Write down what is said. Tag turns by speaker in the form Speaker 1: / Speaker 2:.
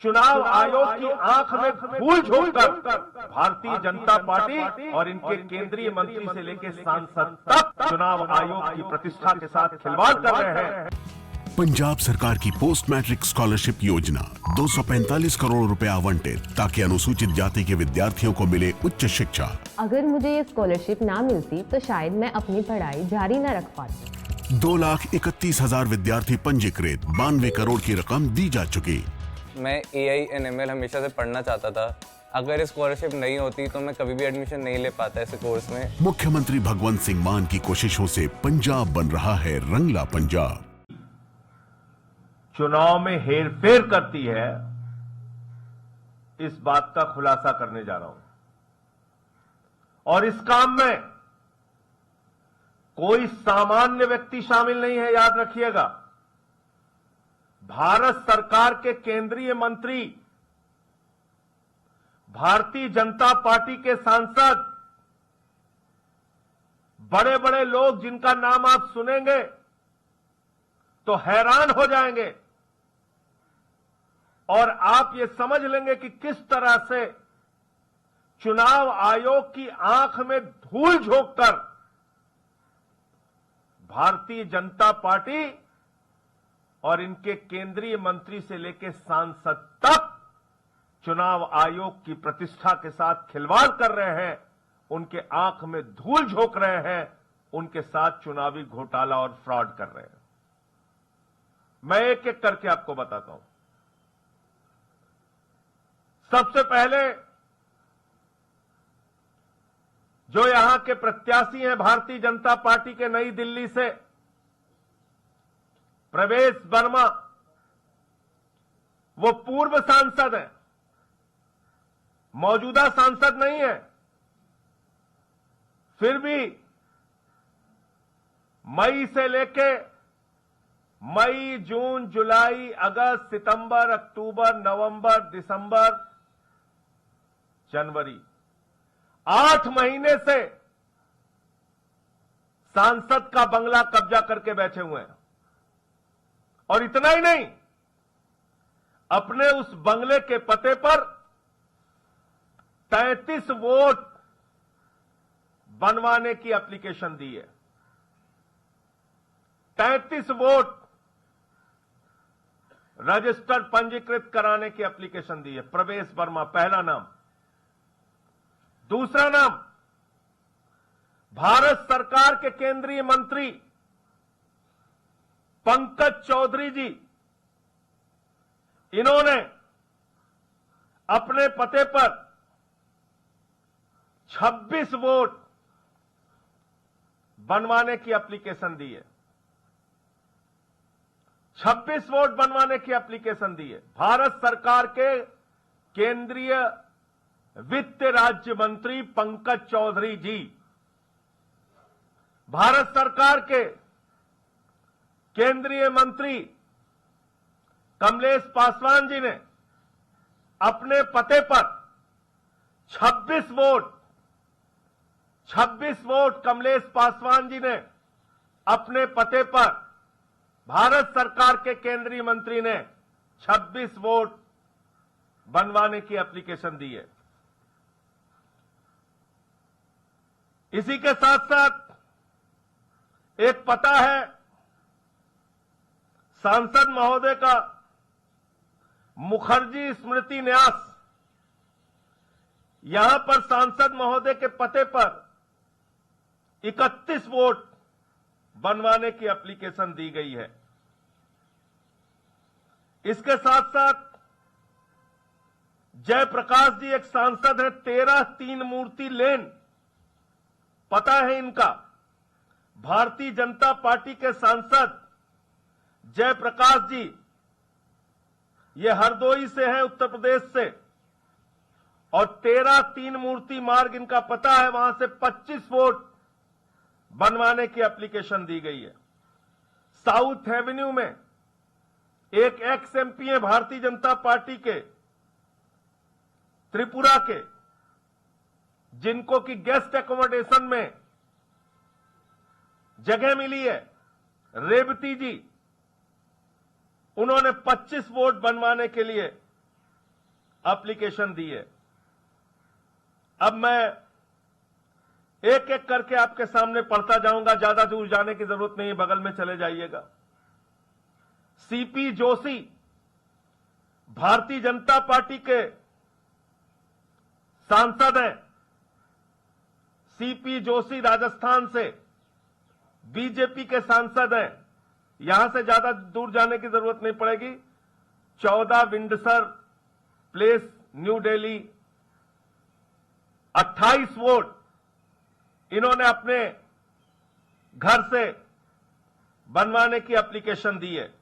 Speaker 1: चुनाव आयोग की आंख में धूल झोंककर भारतीय जनता पार्टी और इनके केंद्रीय मंत्री से लेकर सांसद तक चुनाव आयोग की प्रतिष्ठा के साथ खिलवाड़ कर रहे हैं।
Speaker 2: पंजाब सरकार की पोस्ट मैट्रिक स्कॉलरशिप योजना 245 करोड़ रुपए आवंटित ताकि अनुसूचित जाति के विद्यार्थियों को मिले उच्च शिक्षा।
Speaker 3: अगर मुझे ये स्कॉलरशिप ना मिलती तो शायद मैं अपनी पढ़ाई जारी न रख पाती।
Speaker 2: 2,31,000 विद्यार्थी पंजीकृत, 92 करोड़ की रकम दी जा चुकी।
Speaker 4: मैं AI/ML हमेशा से पढ़ना चाहता था। अगर स्कॉलरशिप नहीं होती तो मैं कभी भी एडमिशन नहीं ले पाता इस कोर्स में।
Speaker 2: मुख्यमंत्री भगवंत सिंह मान की कोशिशों से पंजाब बन रहा है रंगला पंजाब।
Speaker 1: चुनाव में हेरफेर करती है, इस बात का खुलासा करने जा रहा हूं। और इस काम में कोई सामान्य व्यक्ति शामिल नहीं है, याद रखिएगा। भारत सरकार के केंद्रीय मंत्री, भारतीय जनता पार्टी के सांसद, बड़े बड़े लोग जिनका नाम आप सुनेंगे तो हैरान हो जाएंगे और आप ये समझ लेंगे कि किस तरह से चुनाव आयोग की आंख में धूल झोंककर भारतीय जनता पार्टी और इनके केंद्रीय मंत्री से लेकर सांसद तक चुनाव आयोग की प्रतिष्ठा के साथ खिलवाड़ कर रहे हैं, उनके आंख में धूल झोंक रहे हैं, उनके साथ चुनावी घोटाला और फ्रॉड कर रहे हैं। मैं एक एक करके आपको बताता हूं। सबसे पहले जो यहां के प्रत्याशी हैं भारतीय जनता पार्टी के नई दिल्ली से, प्रवेश वर्मा, वो पूर्व सांसद हैं, मौजूदा सांसद नहीं है। फिर भी मई से लेके मई, जून, जुलाई, अगस्त, सितंबर, अक्टूबर, नवंबर, दिसंबर, जनवरी, 8 महीने से सांसद का बंगला कब्जा करके बैठे हुए हैं। और इतना ही नहीं, अपने उस बंगले के पते पर 33 वोट बनवाने की एप्लीकेशन दी है। 33 वोट रजिस्टर्ड पंजीकृत कराने की एप्लीकेशन दी है। प्रवेश वर्मा पहला नाम। दूसरा नाम, भारत सरकार के केंद्रीय मंत्री पंकज चौधरी जी, इन्होंने अपने पते पर 26 वोट बनवाने की एप्लीकेशन दी है। 26 वोट बनवाने की एप्लीकेशन दी है। भारत सरकार के केंद्रीय वित्त राज्य मंत्री पंकज चौधरी जी, भारत सरकार के केंद्रीय मंत्री कमलेश पासवान जी ने अपने पते पर 26 वोट कमलेश पासवान जी ने अपने पते पर, भारत सरकार के केंद्रीय मंत्री ने 26 वोट बनवाने की एप्लीकेशन दी है। इसी के साथ साथ एक पता है सांसद महोदय का, मुखर्जी स्मृति न्यास। यहां पर सांसद महोदय के पते पर 31 वोट बनवाने की एप्लीकेशन दी गई है। इसके साथ साथ जयप्रकाश जी एक सांसद है, 13 तीन मूर्ति लेन, पता है इनका। भारतीय जनता पार्टी के सांसद जयप्रकाश जी, ये हरदोई से हैं, उत्तर प्रदेश से, और 13 तीन मूर्ति मार्ग इनका पता है, वहां से 25 वोट बनवाने की एप्लीकेशन दी गई है। साउथ एवेन्यू में एक एक्स एमपी है भारतीय जनता पार्टी के, त्रिपुरा के, जिनको कि गेस्ट एकोमोडेशन में जगह मिली है, रेवती जी, उन्होंने 25 वोट बनवाने के लिए एप्लीकेशन दी है। अब मैं एक एक करके आपके सामने पढ़ता जाऊंगा, ज्यादा दूर जाने की जरूरत नहीं है, बगल में चले जाइएगा। सीपी जोशी भारतीय जनता पार्टी के सांसद हैं। सीपी जोशी राजस्थान से बीजेपी के सांसद हैं। यहां से ज्यादा दूर जाने की जरूरत नहीं पड़ेगी। 14 Windsor place, new Delhi, 28 vote इन्होंने अपने घर से बनवाने की एप्लीकेशन दी है।